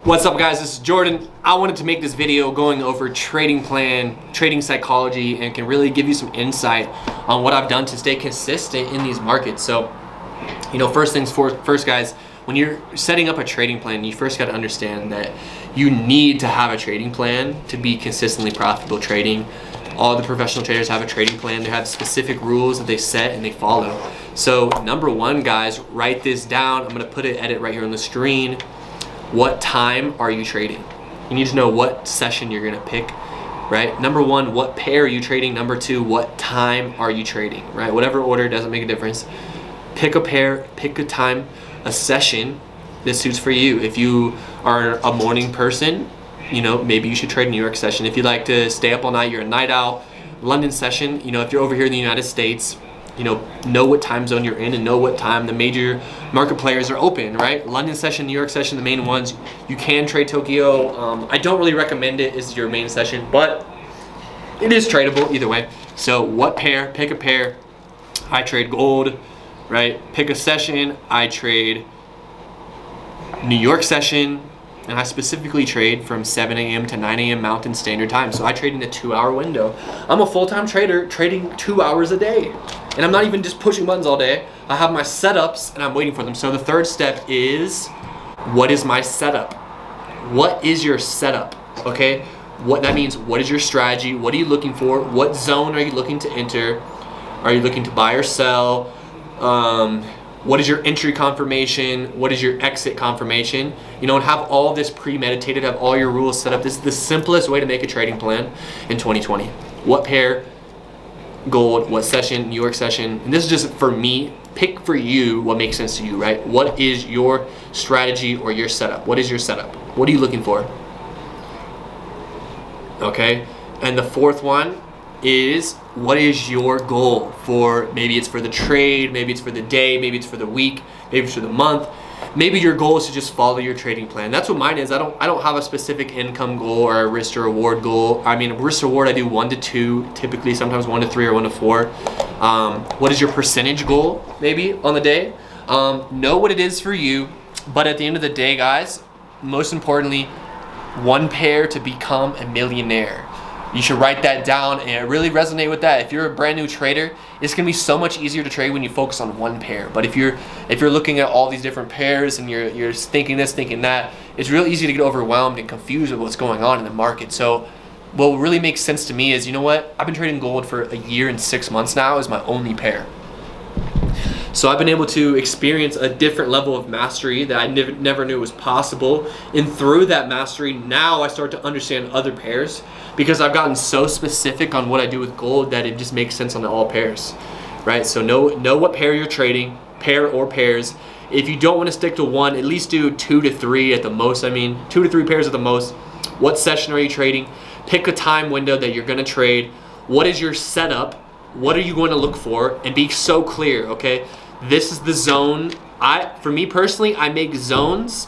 What's up guys, this is Jordan. I wanted to make this video going over trading plan, trading psychology, and can really give you some insight on what I've done to stay consistent in these markets. So, first things first guys, when you're setting up a trading plan, you first got to understand that you need to have a trading plan to be consistently profitable trading. All the professional traders have a trading plan. They have specific rules that they set and they follow. So number one guys, write this down. I'm gonna put an edit right here on the screen. What time are you trading? You need to know what session you're gonna pick, right? Number one, what pair are you trading? Number two, what time are you trading, right? Whatever order, doesn't make a difference. Pick a pair, pick a time, a session that suits for you. If you are a morning person, maybe you should trade a New York session. If you like to stay up all night, you're a night owl. London session, if you're over here in the United States, know what time zone you're in and know what time the major market players are open, right? London session, New York session, the main ones. You can trade Tokyo. I don't really recommend it as your main session, but it is tradable either way. So what pair? Pick a pair. I trade gold, right? Pick a session. I trade New York session, and I specifically trade from 7 a.m. to 9 a.m. Mountain Standard Time. So I trade in a 2-hour window. I'm a full-time trader trading 2 hours a day. And I'm not even just pushing buttons all day. I have my setups and I'm waiting for them. So the third step is, what is my setup? What is your setup, okay? What that means, what is your strategy? What are you looking for? What zone are you looking to enter? Are you looking to buy or sell? What is your entry confirmation? What is your exit confirmation? And have all this premeditated, have all your rules set up. This is the simplest way to make a trading plan in 2020. What pair? Gold. What session? New York session. And this is just for me. Pick for you what makes sense to you, right? What is your strategy or your setup? What is your setup? What are you looking for? Okay. And the fourth one is, what is your goal for? Maybe it's for the trade, maybe it's for the day, maybe it's for the week, maybe it's for the month. Maybe your goal is to just follow your trading plan. That's what mine is. I don't have a specific income goal or a risk to reward goal. I mean, risk to reward I do 1 to 2, typically, sometimes 1 to 3 or 1 to 4. What is your percentage goal maybe on the day? Know what it is for you, but at the end of the day, guys, most importantly, one pair to become a millionaire. You should write that down and really resonate with that. If you're a brand new trader, it's gonna be so much easier to trade when you focus on one pair. But if you're looking at all these different pairs and you're thinking this, thinking that, it's real easy to get overwhelmed and confused with what's going on in the market. So what really makes sense to me is, I've been trading gold for a year and 6 months now as my only pair. So I've been able to experience a different level of mastery that I never knew was possible. And through that mastery, now I start to understand other pairs because I've gotten so specific on what I do with gold that it just makes sense on all pairs, right? So know what pair you're trading, pair or pairs. If you don't want to stick to one, at least do 2 to 3 at the most. 2 to 3 pairs at the most. What session are you trading? Pick a time window that you're going to trade. What is your setup? What are you going to look for? And be so clear, okay? This is the zone. For me personally, I make zones,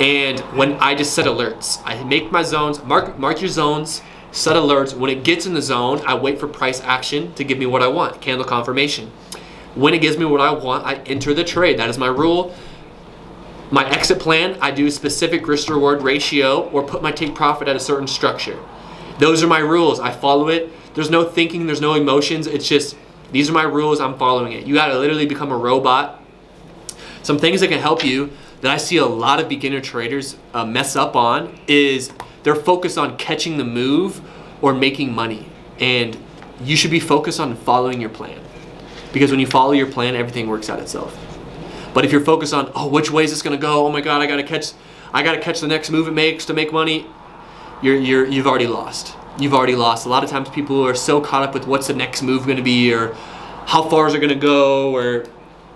and when I just set alerts, I make my zones. Mark your zones, set alerts. When it gets in the zone, I wait for price action to give me what I want, candle confirmation. When it gives me what I want, I enter the trade. That is my rule. My exit plan, I do a specific risk to reward ratio or put my take profit at a certain structure. Those are my rules. I follow it. There's no thinking, there's no emotions. It's just, these are my rules, I'm following it. You gotta literally become a robot. Some things that can help you that I see a lot of beginner traders mess up on is they're focused on catching the move or making money. And you should be focused on following your plan. Because when you follow your plan, everything works out itself. But if you're focused on, oh, which way is this gonna go? Oh my God, I gotta catch the next move it makes to make money, you've already lost. You've already lost. A lot of times people are so caught up with what's the next move going to be, or how far is it going to go, or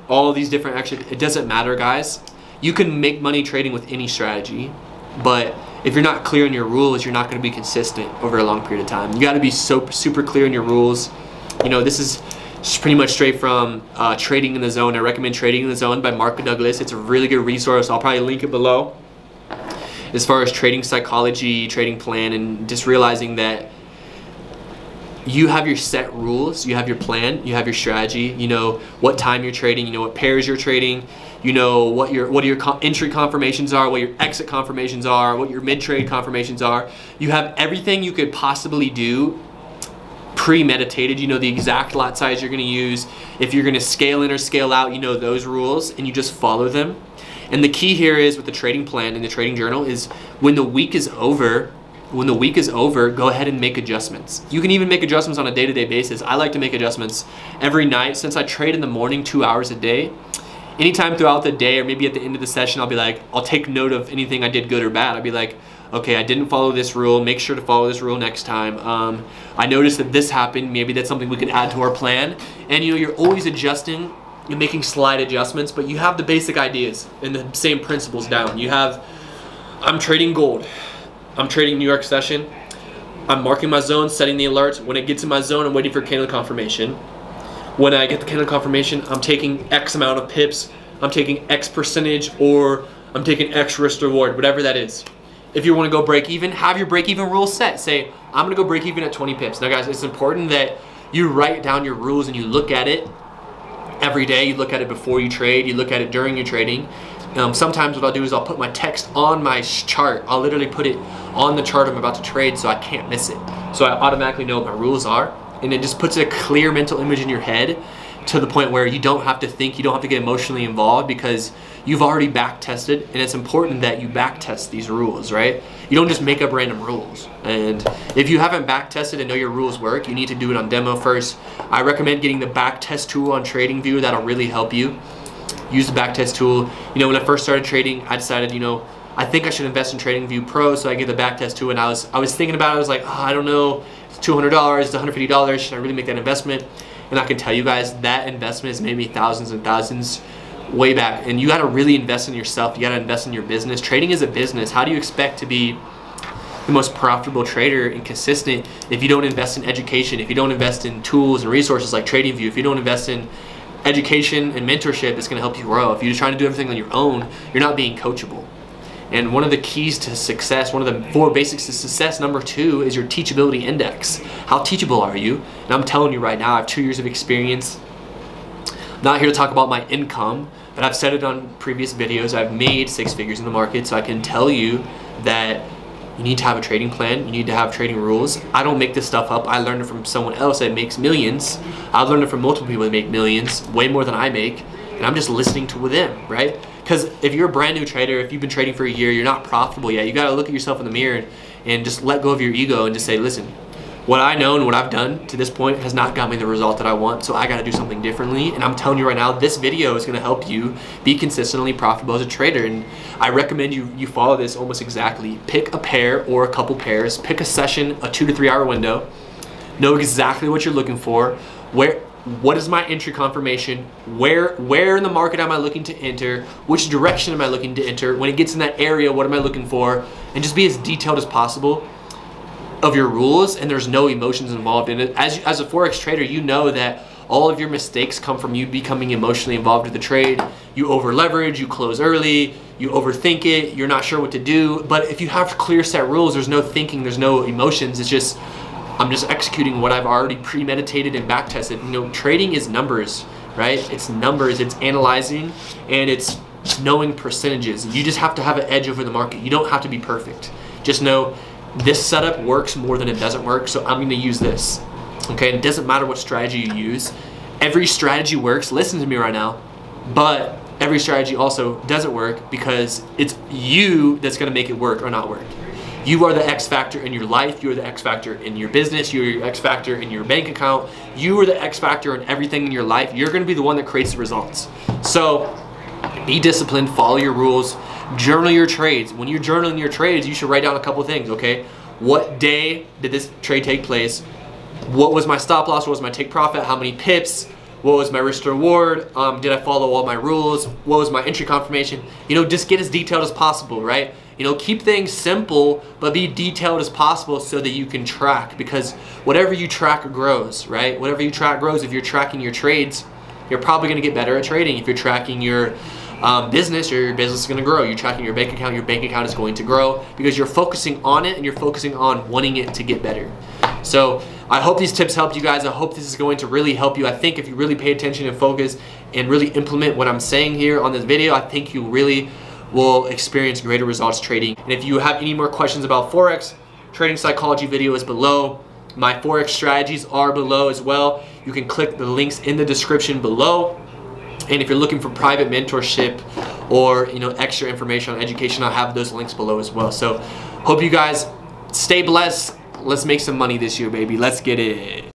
all of these different actions. It doesn't matter, guys. You can make money trading with any strategy, but if you're not clear on your rules, you're not going to be consistent over a long period of time. You got to be super clear in your rules. This is pretty much straight from Trading in the Zone. I recommend Trading in the Zone by Mark Douglas. It's a really good resource. I'll probably link it below. As far as trading psychology, trading plan, and just realizing that you have your set rules, you have your plan, you have your strategy, you know what time you're trading, you know what pairs you're trading, you know what your entry confirmations are, what your exit confirmations are, what your mid-trade confirmations are. You have everything you could possibly do premeditated. You know the exact lot size you're going to use. If you're going to scale in or scale out, you know those rules, and you just follow them. And the key here is with the trading plan and the trading journal is when the week is over, go ahead and make adjustments. You can even make adjustments on a day-to-day basis. I like to make adjustments every night. Since I trade in the morning 2 hours a day, anytime throughout the day or maybe at the end of the session, I'll be like, I'll take note of anything I did good or bad. I'll be like, okay, I didn't follow this rule, make sure to follow this rule next time. I noticed that this happened, maybe that's something we could add to our plan. And you know, you're always adjusting, you're making slight adjustments, but you have the basic ideas and the same principles down. You have, I'm trading gold, I'm trading New York session, I'm marking my zone, setting the alerts. When it gets in my zone, I'm waiting for candle confirmation. When I get the candle confirmation, I'm taking X amount of pips, I'm taking X percentage, or I'm taking X risk reward, whatever that is. If you want to go break even, have your break even rule set. Say, I'm going to go break even at 20 pips. Now guys, it's important that you write down your rules and you look at it every day. You look at it before you trade, you look at it during your trading. Sometimes what I'll do is I'll put my text on my chart. I'll literally put it on the chart I'm about to trade so I can't miss it. So I automatically know what my rules are, and it just puts a clear mental image in your head to the point where you don't have to think, you don't have to get emotionally involved because you've already back tested, and it's important that you back test these rules, right? You don't just make up random rules. And if you haven't back tested and know your rules work, you need to do it on demo first. I recommend getting the back test tool on TradingView. That'll really help you. Use the back test tool. You know, when I first started trading, I decided, you know, I think I should invest in TradingView Pro, so I get the back test tool, and I was thinking about it. I was like, oh, I don't know, it's $200, it's $150, should I really make that investment? And I can tell you guys that investment has made me thousands and thousands way back. And you got to really invest in yourself. You got to invest in your business. Trading is a business. How do you expect to be the most profitable trader and consistent if you don't invest in education, if you don't invest in tools and resources like TradingView, if you don't invest in education and mentorship that's going to help you grow? If you're trying to do everything on your own, you're not being coachable. And one of the keys to success, one of the 4 basics to success, number 2, is your teachability index. How teachable are you? And I'm telling you right now, I have 2 years of experience. I'm not here to talk about my income, but I've said it on previous videos. I've made 6 figures in the market, so I can tell you that you need to have a trading plan. You need to have trading rules. I don't make this stuff up. I learned it from someone else that makes millions. I've learned it from multiple people that make millions, way more than I make, and I'm just listening to them, right? Because if you're a brand new trader, if you've been trading for a year, you're not profitable yet. You got to look at yourself in the mirror and just let go of your ego and just say, listen, what I know and what I've done to this point has not got me the result that I want, so I got to do something differently. And I'm telling you right now, this video is going to help you be consistently profitable as a trader. And I recommend you follow this almost exactly. Pick a pair or a couple pairs. Pick a session, a 2 to 3 hour window. Know exactly what you're looking for. What is my entry confirmation? Where in the market am I looking to enter? Which direction am I looking to enter? When it gets in that area, what am I looking for? And just be as detailed as possible of your rules, and there's no emotions involved in it. As a Forex trader, you know that all of your mistakes come from you becoming emotionally involved with the trade. You over leverage, you close early, you overthink it, you're not sure what to do. But if you have clear set rules, there's no thinking, there's no emotions. It's just, I'm just executing what I've already premeditated and back tested. You know, trading is numbers, right? It's numbers, it's analyzing, and it's knowing percentages. You just have to have an edge over the market. You don't have to be perfect. Just know this setup works more than it doesn't work, so I'm gonna use this. Okay, and it doesn't matter what strategy you use. Every strategy works, listen to me right now, but every strategy also doesn't work because it's you that's gonna make it work or not work. You are the X factor in your life, you are the X factor in your business, you're your X factor in your bank account, you are the X factor in everything in your life. You're gonna be the one that creates the results. So be disciplined, follow your rules, journal your trades. When you're journaling your trades, you should write down a couple things, okay? What day did this trade take place? What was my stop loss? What was my take profit? How many pips? What was my risk to reward? Did I follow all my rules? What was my entry confirmation? You know, just get as detailed as possible, right? You know, keep things simple, but be detailed as possible so that you can track, because whatever you track grows, right? Whatever you track grows. If you're tracking your trades, you're probably gonna get better at trading. If you're tracking your business, your business is gonna grow. You're tracking your bank account is going to grow because you're focusing on it and you're focusing on wanting it to get better. So I hope these tips helped you guys. I hope this is going to really help you. I think if you really pay attention and focus and really implement what I'm saying here on this video, I think you really will experience greater results trading. And if you have any more questions about Forex, trading psychology video is below. My Forex strategies are below as well. You can click the links in the description below. And if you're looking for private mentorship or extra information on education, I'll have those links below as well. So hope you guys stay blessed. Let's make some money this year, baby. Let's get it.